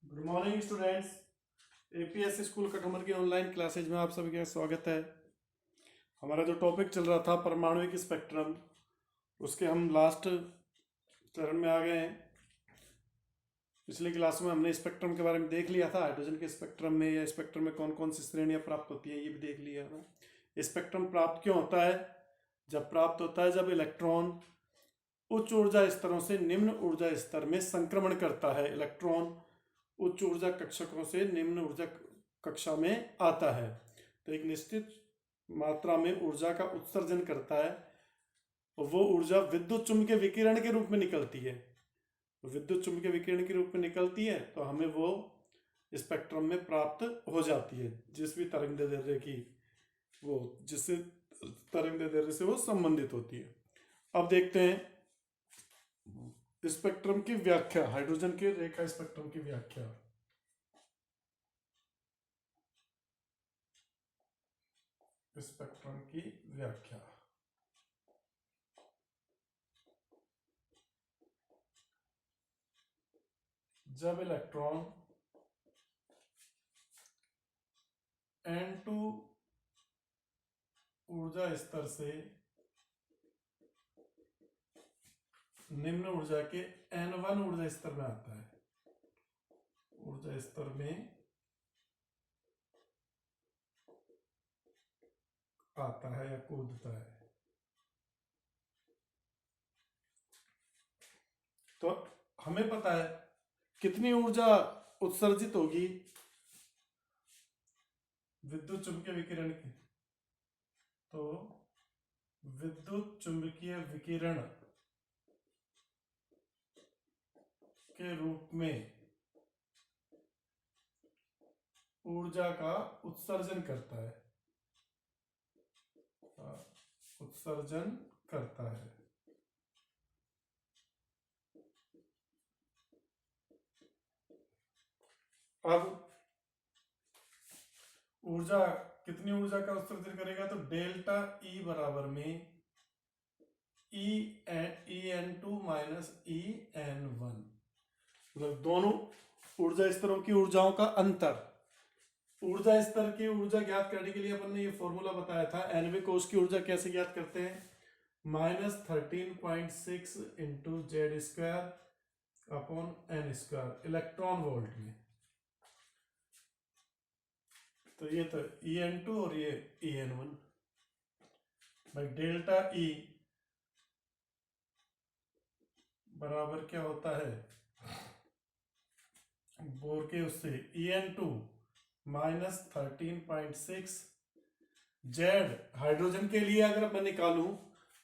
Good morning students. APS school Kathumar की online classes में आप सभी का स्वागत है। हमारा जो टॉपिक चल रहा था परमाणुविक स्पेक्ट्रम, उसके हम लास्ट चरण में आ गए हैं। पिछली क्लास में हमने स्पेक्ट्रम के बारे में देख लिया था। हाइड्रोजन के स्पेक्ट्रम में या स्पेक्ट्रम में कौन कौन सी श्रेणियां प्राप्त होती हैं ये भी देख लिया था। स्पेक्ट्रम प्राप्त क्यों होता है? जब प्राप्त होता है जब इलेक्ट्रॉन उच्च ऊर्जा स्तरों से निम्न ऊर्जा स्तर में संक्रमण करता है। इलेक्ट्रॉन उच्च ऊर्जा कक्षकों से निम्न ऊर्जा कक्षा में आता है तो एक निश्चित मात्रा में ऊर्जा का उत्सर्जन करता है और वो ऊर्जा विद्युत चुम्बकीय विकिरण के रूप में निकलती है। विद्युत चुम्बकीय विकिरण के रूप में निकलती है तो हमें वो स्पेक्ट्रम में प्राप्त हो जाती है, जिस भी तरंग दैर्ध्य की वो जिससे तरंग दैर्ध्य से वो संबंधित होती है। अब देखते हैं स्पेक्ट्रम की व्याख्या, हाइड्रोजन के रेखा स्पेक्ट्रम की व्याख्या। स्पेक्ट्रम की व्याख्या जब इलेक्ट्रॉन N2 ऊर्जा स्तर से निम्न ऊर्जा के N1 ऊर्जा स्तर में आता है, ऊर्जा स्तर में आता है या कूदता है, तो हमें पता है कितनी ऊर्जा उत्सर्जित होगी विद्युत चुम्बकीय विकिरण की। तो विद्युत चुम्बकीय विकिरण के रूप में ऊर्जा का उत्सर्जन करता है, उत्सर्जन करता है। अब ऊर्जा कितनी ऊर्जा का उत्सर्जन करेगा? तो डेल्टा ई बराबर में En2 माइनस En1, मतलब दोनों ऊर्जा स्तरों की ऊर्जाओं का अंतर। ऊर्जा स्तर की ऊर्जा ज्ञात करने के लिए अपन ने ये फॉर्मूला बताया था। एनवे कोश की ऊर्जा कैसे ज्ञात करते हैं? -13.6 into Z square upon N square electron volt में। तो ये तो En2 और ये En1 भाई डेल्टा ई बराबर क्या होता है? बोर के उससे En2 -13.6 जेड। हाइड्रोजन के लिए अगर मैं निकालूं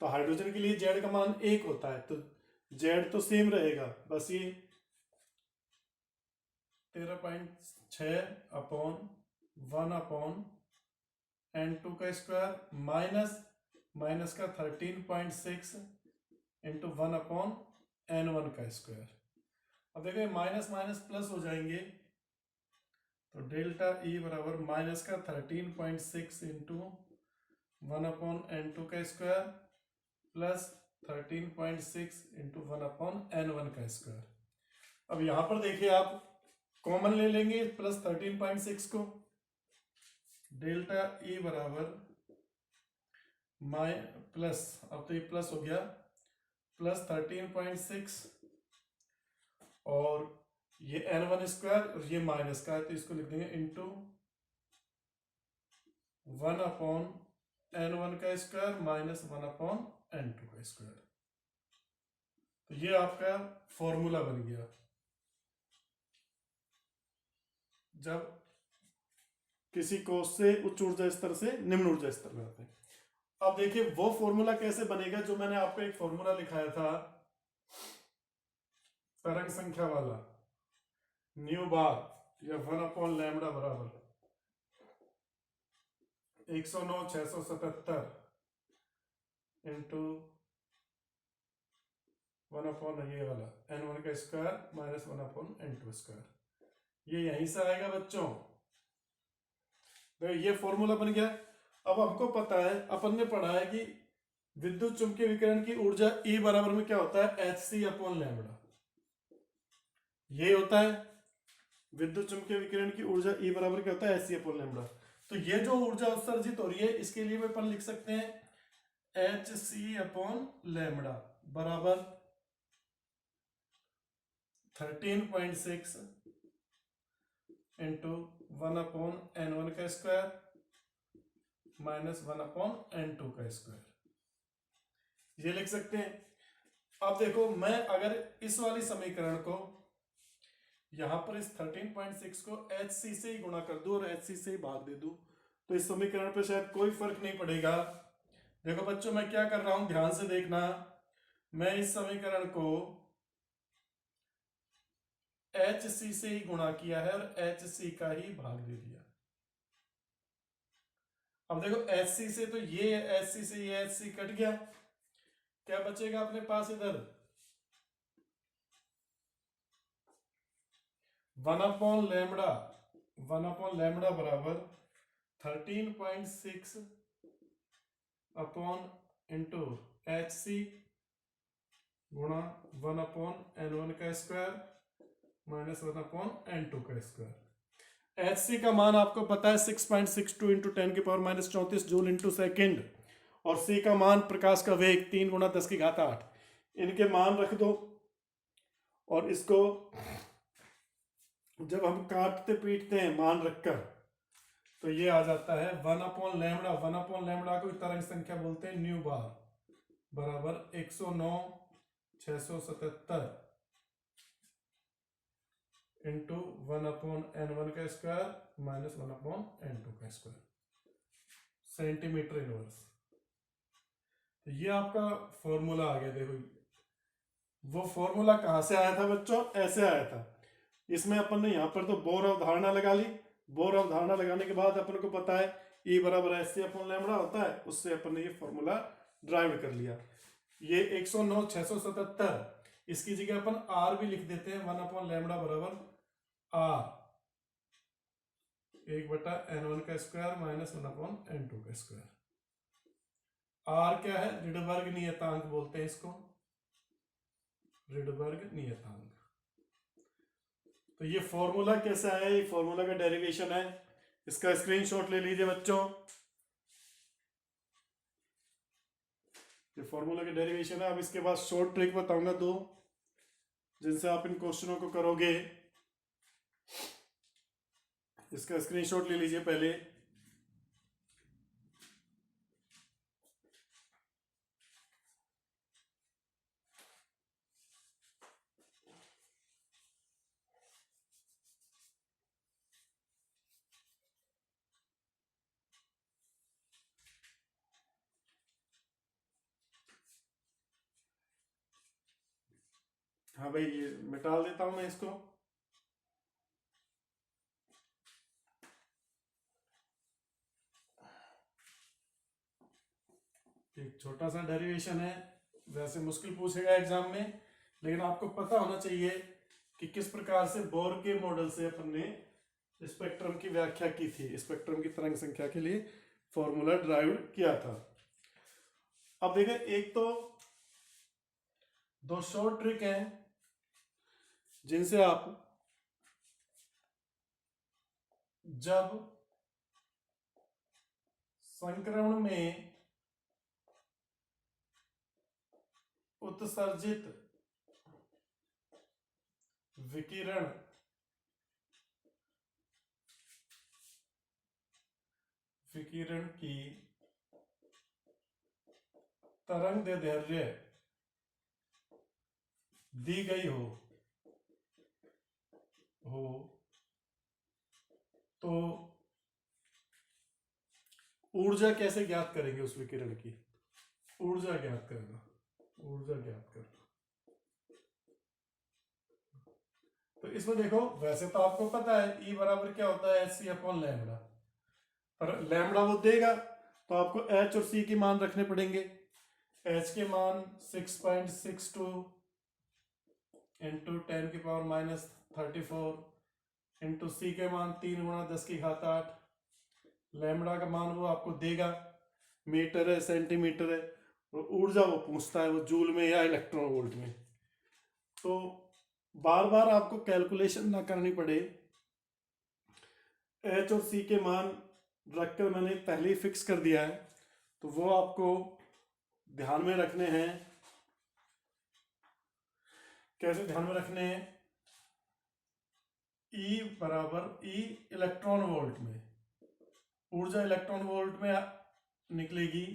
तो हाइड्रोजन के लिए जेड का मान 1 होता है, तो जेड तो सेम रहेगा, बस ये 13.6 अपॉन 1 अपॉन N2 का स्क्वायर माइनस का 13.6 इंटू 1 अपॉन N1 का स्क्वायर। अब देखो माइनस माइनस प्लस हो जाएंगे, तो डेल्टा ई बराबर माइनस का 13.6 इंटू 1 अपॉन N2 का square plus 13.6 into 1 upon N1 का स्क्वायर। अब यहां पर देखिए आप कॉमन ले लेंगे प्लस 13.6 को, डेल्टा ई बराबर प्लस, अब तो ये प्लस हो गया, प्लस 13.6 और ये N1 स्क्वायर और ये माइनस का है तो इसको लिख देंगे इंटू 1 अपॉन N1 का स्क्वायर माइनस 1 अपॉन N2 का स्क्वायर। तो ये आपका फॉर्मूला बन गया जब किसी कोश से उच्च ऊर्जा स्तर से निम्न ऊर्जा स्तर में आते हैं। अब देखिए वो फॉर्मूला कैसे बनेगा जो मैंने आपको एक फॉर्मूला लिखाया था तरंग संख्या वाला, न्यू बार या 1 अपॉन लैम्बडा बराबर 109,677 इंटू 1 अपॉन ये वाला N1 का square minus 1 upon N2 square. ये यहीं से आएगा बच्चों, तो ये फॉर्मूला बन गया। अब हमको पता है, अपन ने पढ़ा है कि विद्युत चुम्बकीय विकिरण की ऊर्जा E बराबर में क्या होता है? Hc अपॉन लैम्बडा, ये होता है। विद्युत चुंबकीय विकिरण की ऊर्जा E बराबर क्या होता है, Hc अपॉन लैम्बडा। तो ये जो ऊर्जा उत्सर्जित हो रही है इसके लिए भी अपन लिख सकते हैं Hc अपॉन लैम्बडा बराबर 13.6 इंटू 1 अपॉन n1 का स्क्वायर माइनस 1 अपॉन n2 का स्क्वायर, ये लिख सकते हैं। अब देखो मैं अगर इस वाली समीकरण को यहां पर इस 13.6 को Hc से ही गुणा कर दूं और Hc से ही भाग दे दूं तो इस समीकरण पे शायद कोई फर्क नहीं पड़ेगा। देखो बच्चों मैं क्या कर रहा हूं, ध्यान से देखना। मैं इस समीकरण को Hc से ही गुणा किया है और Hc का ही भाग दे दिया। अब देखो Hc से तो ये Hc से ये Hc कट गया, क्या बचेगा अपने पास इधर 1 अपॉन लैम्बडा बराबर 13.6 अपॉन इंटू Hc गुणा 1 अपॉन n1 का स्क्वायर माइनस 1 अपॉन n2 का स्क्वायर। Hc का मान आपको पता है 6.62 इंटू 10 की power minus 34 joule into second, और c का मान प्रकाश का वेग 3 गुणा 10 की घात 8। इनके मान रख दो और इसको जब हम काटते पीटते हैं मान रखकर तो ये आ जाता है 1 अपॉन लैम्बडा को तरंग संख्या बोलते हैं न्यू बार बराबर 109,677 इंटू 1 अपॉन n1 का स्क्वायर माइनस 1 अपॉन n2 का स्क्वायर सेंटीमीटर इनवर्स। तो ये आपका फॉर्मूला आ गया। देखो वो फॉर्मूला कहां से आया था बच्चों, ऐसे आया था। इसमें अपन ने यहाँ पर तो बोर अवधारणा लगा ली। बोर अवधारणा लगाने के बाद अपन को पता है E बराबर Hc अपॉन लैम्बडा होता है, उससे अपन ने ये फॉर्मूला ड्राइव कर लिया। ये 109,677, इसकी जगह अपन R भी लिख देते हैं 1 अपॉन लैम्बडा बराबर R 1/n1 का स्क्वायर माइनस 1 अपॉन n2 का स्क्वायर। R क्या है, रिडबर्ग नियतांक बोलते हैं इसको, रिडबर्ग नियतांक। तो ये फॉर्मूला कैसा है, ये फॉर्मूला का डेरिवेशन है, इसका स्क्रीनशॉट ले लीजिए बच्चों। ये फॉर्मूला का डेरिवेशन है। अब इसके बाद शॉर्ट ट्रिक बताऊंगा दो, जिनसे आप इन क्वेश्चनों को करोगे। इसका स्क्रीनशॉट ले लीजिए पहले। हाँ भाई, ये मिटा देता हूं मैं इसको। एक छोटा सा डेरिवेशन है, वैसे मुश्किल पूछेगा एग्जाम में, लेकिन आपको पता होना चाहिए कि किस प्रकार से बोर के मॉडल से अपन ने स्पेक्ट्रम की व्याख्या की थी, स्पेक्ट्रम की तरंग संख्या के लिए फॉर्मूला ड्राइव किया था। अब देखें, एक तो दो शॉर्ट ट्रिक हैं जिनसे आप जब संक्रमण में उत्सर्जित विकिरण की तरंगदैर्घ्य दी गई हो तो ऊर्जा कैसे ज्ञात करेंगे, उस विकिरण की ऊर्जा ज्ञात करना। तो इसमें देखो, वैसे तो आपको पता है E बराबर क्या होता है, Hc अपॉन लैम्बडा, पर लैम्बडा वो देगा तो आपको H और C के मान रखने पड़ेंगे। H के मान 6.62 इंटू 10 की पावर माइनस 34 इंटू C के मान 3 गुणा 10 की घात 8। लैम्बडा का मान वो आपको देगा, मीटर है, सेंटीमीटर है, और ऊर्जा वो पूछता है वो जूल में या इलेक्ट्रॉन वोल्ट में। तो बार बार आपको कैलकुलेशन ना करनी पड़े, एच और सी के मान रखकर मैंने पहले ही फिक्स कर दिया है, तो वो आपको ध्यान में रखने हैं। कैसे ध्यान में रखने हैं? E बराबर E इलेक्ट्रॉन वोल्ट में, ऊर्जा इलेक्ट्रॉन वोल्ट में निकलेगी।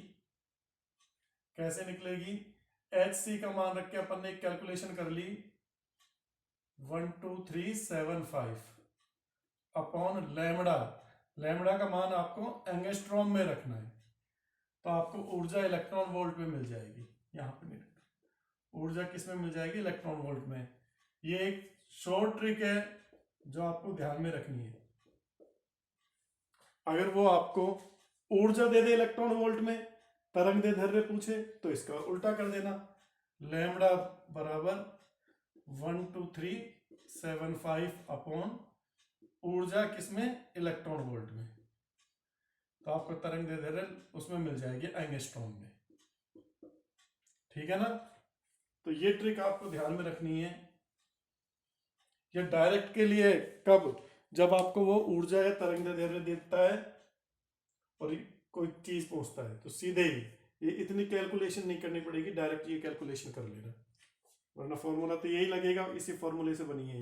कैसे निकलेगी? एच सी का मान रख के अपन ने कैलकुलेशन कर ली, 12375 अपॉन लैम्बडा। लैम्बडा का मान आपको एंगस्ट्रॉम में रखना है, तो आपको ऊर्जा इलेक्ट्रॉन वोल्ट में मिल जाएगी। यहाँ पे नहीं, ऊर्जा किस में मिल जाएगी? इलेक्ट्रॉन वोल्ट में। ये एक शॉर्ट ट्रिक है जो आपको ध्यान में रखनी है। अगर वो आपको ऊर्जा दे दे इलेक्ट्रॉन वोल्ट में, तरंग दैर्ध्य पूछे, तो इसका उल्टा कर देना, लैम्बडा बराबर 12375 अपॉन ऊर्जा किसमें? इलेक्ट्रॉन वोल्ट में। तो आपको तरंग दैर्ध्य उसमें मिल जाएगी एंगस्ट्रॉम में। ठीक है ना? तो ये ट्रिक आपको ध्यान में रखनी है। ये डायरेक्ट के लिए कब? जब आपको वो ऊर्जा या तरंग दैर्ध्य देता है और कोई चीज पूछता है, तो सीधे ही ये इतनी कैलकुलेशन नहीं करनी पड़ेगी, डायरेक्ट ये कैलकुलेशन कर लेना, वरना फॉर्मूला तो यही लगेगा। इसी फॉर्मूले से बनी है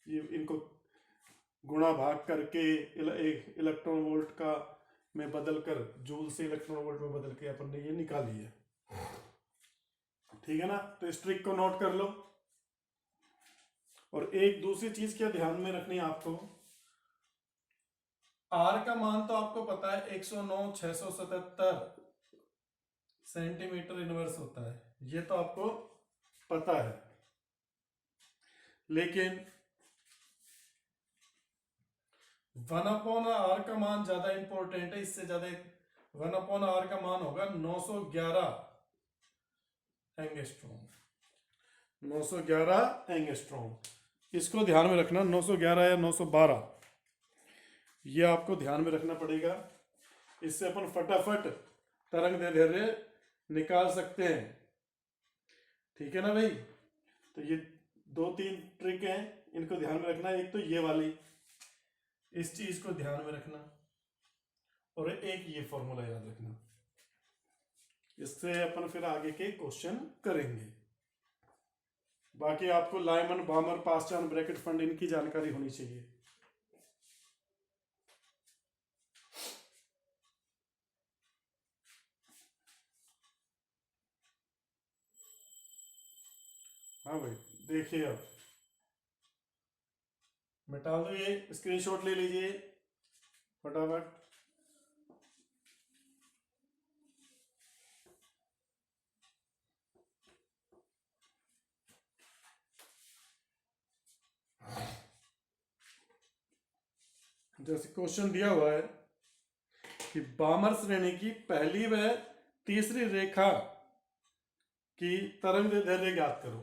ये इनको गुणा भाग करके इलेक्ट्रॉन वोल्ट का में बदल कर जूल से इलेक्ट्रॉन वोल्ट में बदल के अपन ने ये निकाली है। ठीक है ना? तो इस ट्रिक को नोट कर लो। और एक दूसरी चीज क्या ध्यान में रखनी है आपको, आर का मान तो आपको पता है 109,677 सेंटीमीटर इनवर्स होता है, ये तो आपको पता है। लेकिन 1/r का मान ज्यादा इंपॉर्टेंट है, इससे ज्यादा 1/r का मान होगा 911 एंगस्ट्रॉम। 911 एंगस्ट्रॉम, इसको ध्यान में रखना। 911 या 912 ये आपको ध्यान में रखना पड़ेगा। इससे अपन फटाफट तरंग दैर्ध्य निकाल सकते हैं। ठीक है ना भाई? तो ये 2-3 ट्रिक हैं, इनको ध्यान में रखना। एक तो ये वाली, इस चीज को ध्यान में रखना, और एक ये फॉर्मूला याद रखना। इससे अपन फिर आगे के क्वेश्चन करेंगे। बाकी आपको लाइमन, बामर, पासचैन, ब्रैकेट, फंड इनकी जानकारी होनी चाहिए। हाँ भाई, देखिए अब मिटा दो, ये स्क्रीनशॉट ले लीजिए फटाफट। जैसे क्वेश्चन दिया हुआ है कि बामर श्रेणी की पहली व तीसरी रेखा की तरंग दैर्ध्य ज्ञात करो।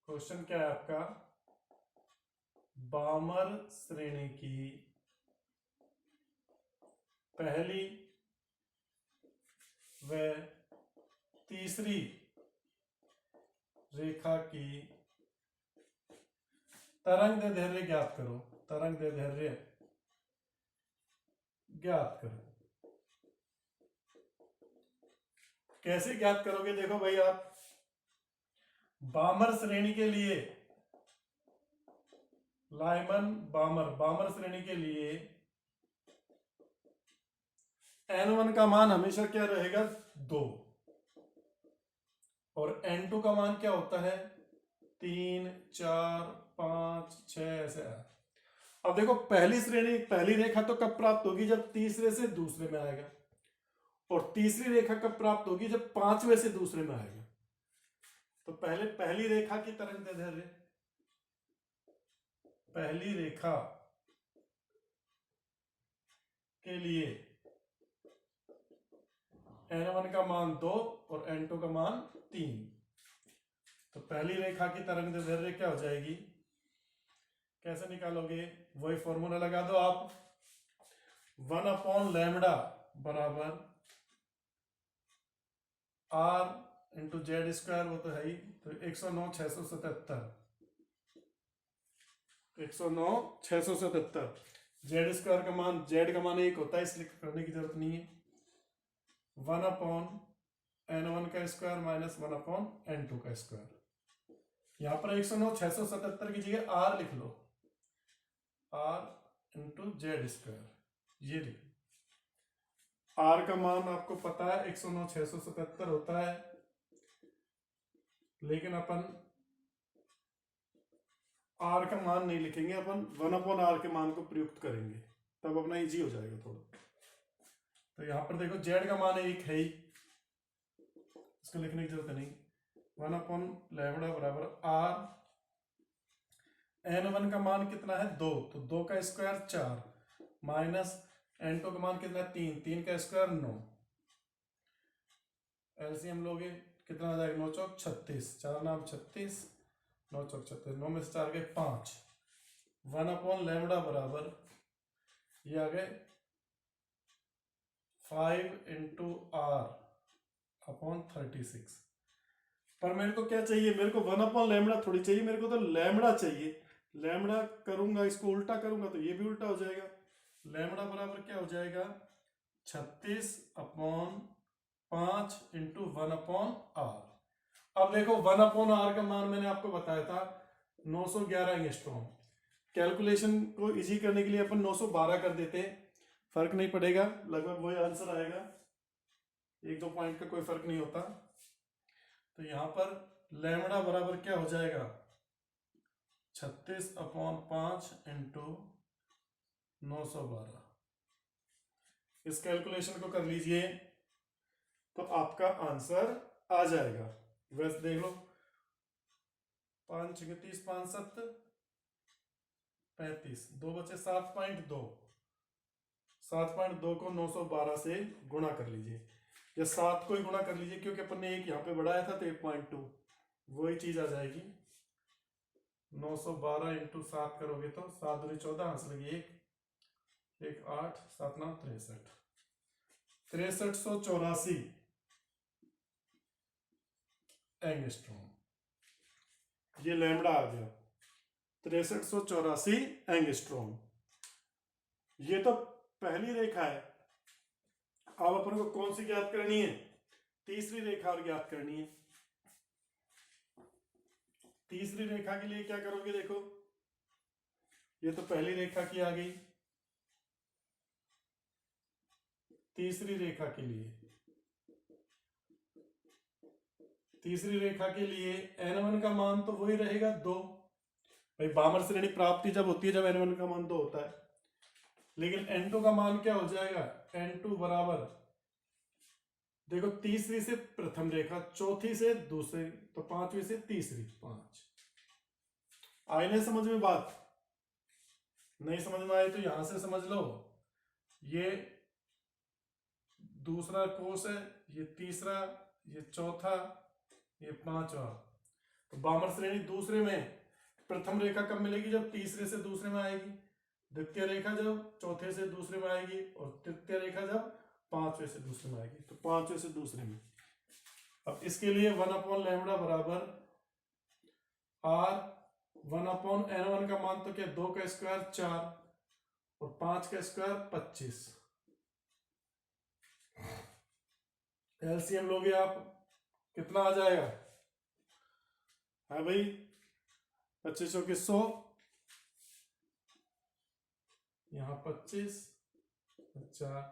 क्वेश्चन क्या है आपका? बामर श्रेणी की पहली व तीसरी रेखा की तरंग दैर्ध्य ज्ञात करो। तरंग दैर्ध्य ज्ञात करो। कैसे ज्ञात करोगे? देखो भाई, आप बामर श्रेणी के लिए, लाइमन, बामर श्रेणी के लिए n1 का मान हमेशा क्या रहेगा? 2, और n2 का मान क्या होता है? 3, 4, 5, 6 ऐसे। अब देखो, पहली रेखा तो कब प्राप्त होगी? जब तीसरे से दूसरे में आएगा। और तीसरी रेखा कब प्राप्त होगी? जब पांचवे से दूसरे में आएगा। तो पहले पहली रेखा की तरंग दैर्ध्य, पहली रेखा के लिए n1 का मान 2 और n2 का मान 3। तो पहली रेखा की तरंग दैर्ध्य क्या हो जाएगी? कैसे निकालोगे? वही फॉर्मूला लगा दो आप, 1/λ बराबर r इंटू जेड स्क्वायर, वो तो है ही। तो 109,677 जेड स्क्वायर का मान, जेड का मान 1 होता है इसलिए करने की जरूरत नहीं है। 1/n1 का स्क्वायर माइनस 1/n2 का स्क्वायर। यहां पर 109 677 की जगह r लिख लो, r इंटू जेड स्क्वायर, ये लिख। r का मान आपको पता है 109 677 होता है, लेकिन अपन r का मान नहीं लिखेंगे, अपन 1/r के मान को प्रयुक्त करेंगे, तब अपना इजी हो जाएगा थोड़ा। तो यहां पर देखो z का मान 1 है ही, इसको लिखने की जरूरत नहीं। 1/λ बराबर r, n1 का मान कितना है 2, तो 2 का स्क्वायर 4, माइनस n2 का मान कितना है 3, 3 का स्क्वायर 9। एलसीएम लोगे कितना आ जाएगा, 9 चौक 36, 4 नाम 36, 9 चौक 36, 9 में से 4 गए 5। 1/λ बराबर ये आ गए 5 इंटू r अपॉन 36। पर मेरे को क्या चाहिए, मेरे को 1/λ थोड़ी चाहिए, मेरे को तो लैम्बडा चाहिए। लैम्बडा करूंगा, इसको उल्टा करूंगा तो ये भी उल्टा हो जाएगा। लैम्बडा बराबर क्या हो जाएगा, 36/5 इंटू 1/r। अब देखो 1/r का मान मैंने आपको बताया था 911 एंगस्ट्रॉम। कैलकुलेशन को इजी करने के लिए अपन 912 कर देते हैं, फर्क नहीं पड़ेगा, लगभग वही आंसर आएगा, 1-2 पॉइंट का कोई फर्क नहीं होता। तो यहां पर लैम्बडा बराबर क्या हो जाएगा, 36/5 इंटू 912। इस कैलकुलेशन को कर लीजिए तो आपका आंसर आ जाएगा। वैसे देख लो, 5 × 30 5 7 35, 2 बचे 7.2, 7.2 को 912 से गुणा कर लीजिए, या 7 को ही गुणा कर लीजिए, क्योंकि अपन ने एक यहाँ पे बढ़ाया था तो 1.2, वही चीज आ जाएगी। 912 इंटू 7 करोगे तो 7 दूनी 14, हंस लगी 1, 1 8, 7 9 63, 6384 एंगस्ट्रॉम। ये लैम्बडा आ गया 6384 एंगस्ट्रॉम। ये तो पहली रेखा है। अब अपन को कौन सी ज्ञात करनी है, तीसरी रेखा और ज्ञात करनी है। तीसरी रेखा के लिए क्या करोगे, देखो ये तो पहली रेखा की आ गई। तीसरी रेखा के लिए, तीसरी रेखा के लिए n1 का मान तो वही रहेगा 2। भाई बामर श्रेणी प्राप्ति जब होती है जब n1 का मान 2 होता है, लेकिन n2 का मान क्या हो जाएगा, n2 बराबर, देखो तीसरी से प्रथम रेखा, चौथी से दूसरी, तो पांचवी से तीसरी, 5। आए नहीं समझ में बात, नहीं समझ में आए तो यहां से समझ लो, ये दूसरा कोष है, ये तीसरा, ये चौथा, ये पांचवा। तो बामर श्रेणी दूसरे में प्रथम रेखा कब मिलेगी, जब तीसरे से दूसरे में आएगी, द्वितीय रेखा जब चौथे से दूसरे में आएगी, और तृतीय रेखा जब पांचवे से दूसरे में आएगी, तो पांचवे से दूसरे में। अब इसके लिए 1/λ बराबर r, 1/n1 का मान तो क्या, 2 का स्क्वायर 4 और 5 का स्क्वायर 25। एलसीएम लोगे आप, कितना आ जाएगा, है भाई 25 के 100, यहां 25 4,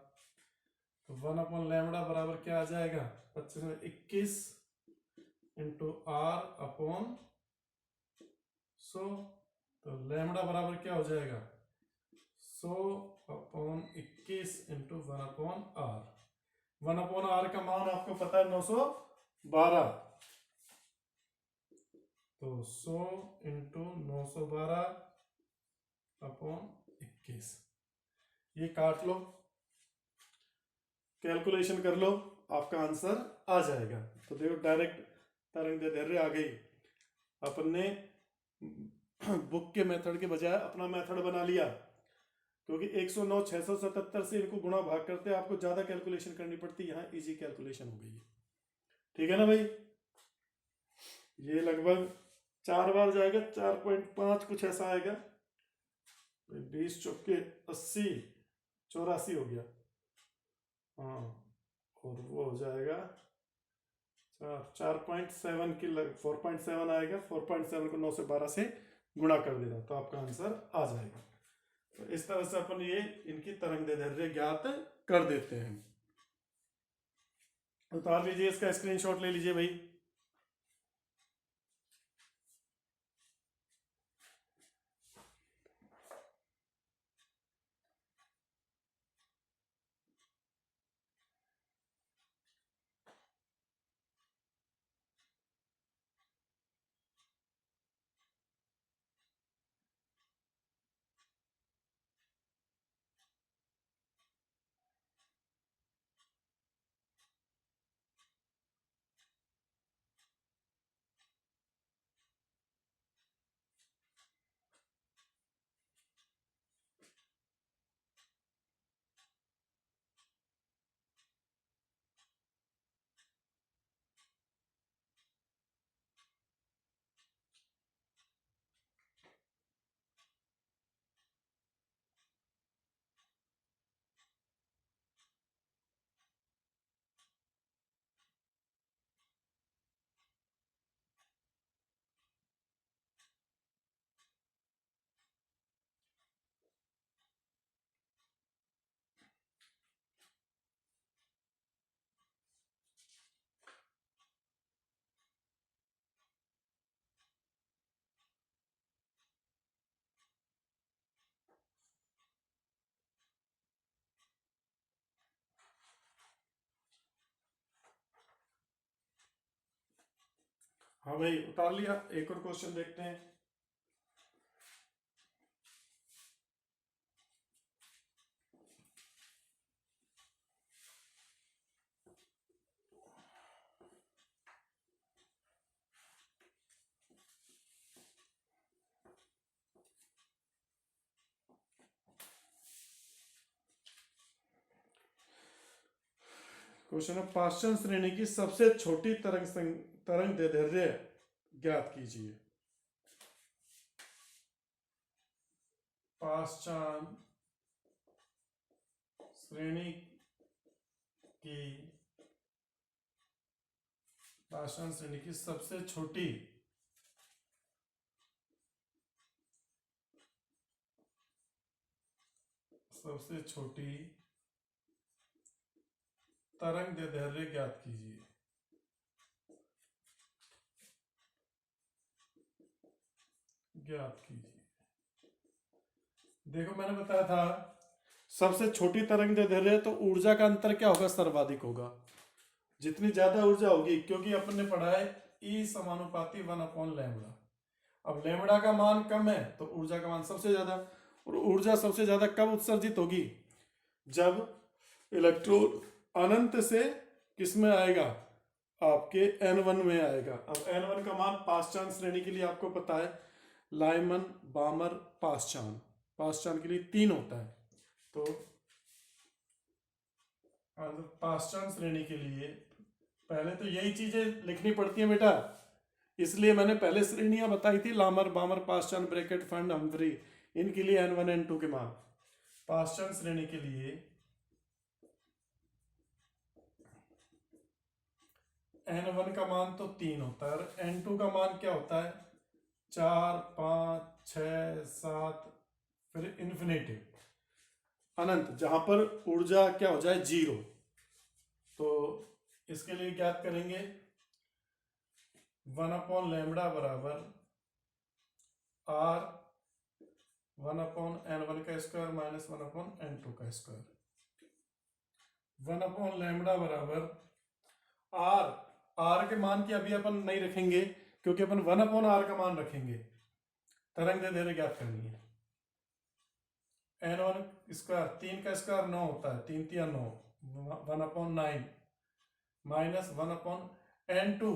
तो 1/λ बराबर क्या आ जाएगा, 25 में 21 इंटू r अपॉन 100। तो लैम्बडा बराबर क्या हो जाएगा, 100/21 इंटू 1/r। 1/r का मान आपको पता है 912, तो 100 इंटू 912/21, ये काट लो, कैलकुलेशन कर लो, आपका आंसर आ जाएगा। तो देखो डायरेक्ट तरंग दैर्घ्य आ गई। अपन ने बुक के मेथड के बजाय अपना मेथड बना लिया, क्योंकि 109 677 से इनको गुणा भाग करते आपको ज्यादा कैलकुलेशन करनी पड़ती, यहाँ इजी कैलकुलेशन हो गई है। ठीक है ना भाई, ये लगभग 4 बार जाएगा, 4.5 कुछ ऐसा आएगा। 20 चौके 80, 84 हो गया। हाँ, और वो हो जाएगा 4.7 की 4.7 आएगा। 4.7 को 9 से 12 से गुणा कर देना तो आपका आंसर आ जाएगा। तो इस तरह से अपन ये इनकी तरंग दैर्ध्य ज्ञात कर देते हैं। उतार लीजिए, इसका स्क्रीनशॉट ले लीजिए भाई। हाँ भाई, उतार लिया। एक और क्वेश्चन देखते हैं। क्वेश्चन है, पाश्चन श्रेणी की सबसे छोटी तरंग दैर्ध्य ज्ञात कीजिए। पाश्चान श्रेणी की पाषाण श्रेणी की सबसे छोटी तरंग दैर्ध्य ज्ञात कीजिए। देखो, मैंने बताया था सबसे छोटी तरंग दैर्ध्य तो ऊर्जा का अंतर क्या होगा, सर्वाधिक होगा। जितनी ज्यादा ऊर्जा होगी, क्योंकि अपन ने पढ़ा है E समानुपाती 1/लैम्बडा। अब लैम्बडा का मान कम है तो ऊर्जा का मान सबसे ज्यादा, और ऊर्जा सबसे ज्यादा कब उत्सर्जित होगी, जब इलेक्ट्रॉन अनंत से किस में आएगा, आपके N1 में आएगा। अब N1 का मान पाश्चान श्रेणी के लिए आपको पता है, लाइमन, बामर, पाश्चान के लिए 3 होता है। तो पाश्चान श्रेणी के लिए पहले तो यही चीजें लिखनी पड़ती है बेटा, इसलिए मैंने पहले श्रेणियां बताई थी, लामर, बामर, पाश्चान, ब्रैकेट, फंड, हम्फ्री। इनके लिए N1 N2 के मान। पाश्चान श्रेणी के लिए N1 का मान तो 3 होता है, और N2 का मान क्या होता है, 4, 5, 6, 7, फिर इन्फिनेटिव, अनंत, जहां पर ऊर्जा क्या हो जाए, 0। तो इसके लिए ज्ञात करेंगे 1/लैम्बडा बराबर R 1/N1 का स्क्वायर माइनस 1/N2 का स्क्वायर। 1/लैम्बडा बराबर R के मान की अभी अपन नहीं रखेंगे, क्योंकि अपन 1/R का मान रखेंगे। तरंग दैर्ध्य ज्ञात करनी है। N1 स्क्वायर, 3 का स्क्वायर 9 होता है, 3 3 9, 1/9 माइनस 1/N2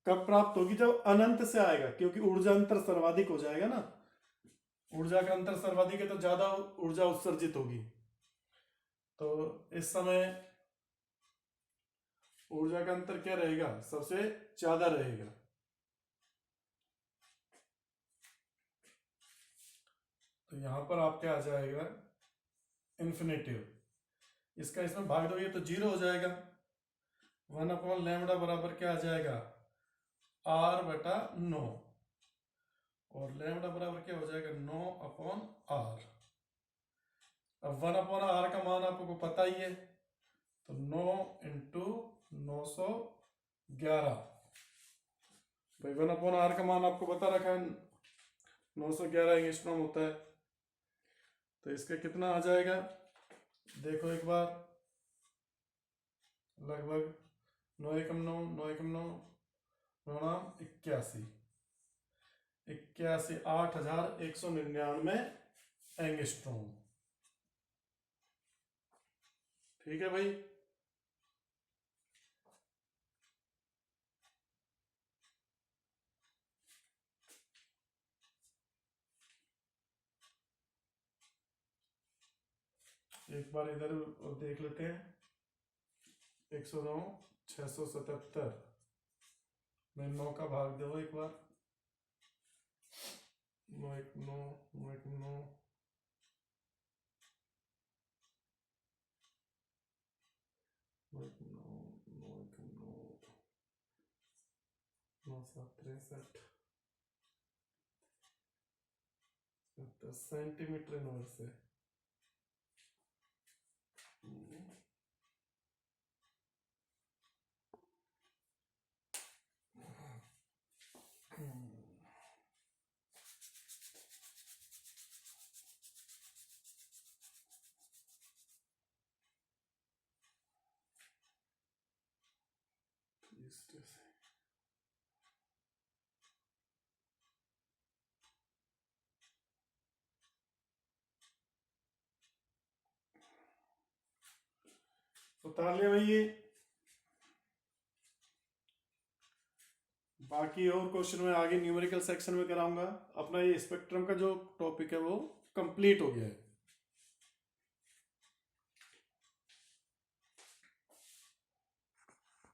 कब प्राप्त होगी, जब अनंत से आएगा, क्योंकि ऊर्जा अंतर सर्वाधिक हो जाएगा ना। ऊर्जा का अंतर सर्वाधिक है तो ज्यादा ऊर्जा उत्सर्जित होगी। तो इस समय ऊर्जा का अंतर क्या रहेगा, सबसे ज्यादा रहेगा। तो यहाँ पर आपके आ जाएगा इन्फिनेटिव, इसका इसमें भाग दोगे तो 0 हो जाएगा। 1/λ बराबर क्या आ जाएगा, r/9, और लैम्डा बराबर क्या हो जाएगा, 9/r। अब 1/r का मान आपको पता ही है, तो 9 × 911, भाई 1/r का मान आपको बता रखा है 911 एंगस्ट्रॉम होता है। तो इसका कितना आ जाएगा, देखो एक बार, लगभग 9 × 9 9 × 9 81 81,8199 एंगस्ट्रॉम। ठीक है भाई। एक बार इधर और देख लेते हैं, 109 677 में 9 का भाग दो एक बार, 9 × 9 9 × 9 9 × 9 9 × 9 9 सेंटीमीटर इनवर्स है। उतार लिया भाई ये। बाकी और क्वेश्चन में आगे न्यूमेरिकल सेक्शन में कराऊंगा। अपना ये स्पेक्ट्रम का जो टॉपिक है वो कंप्लीट हो गया है।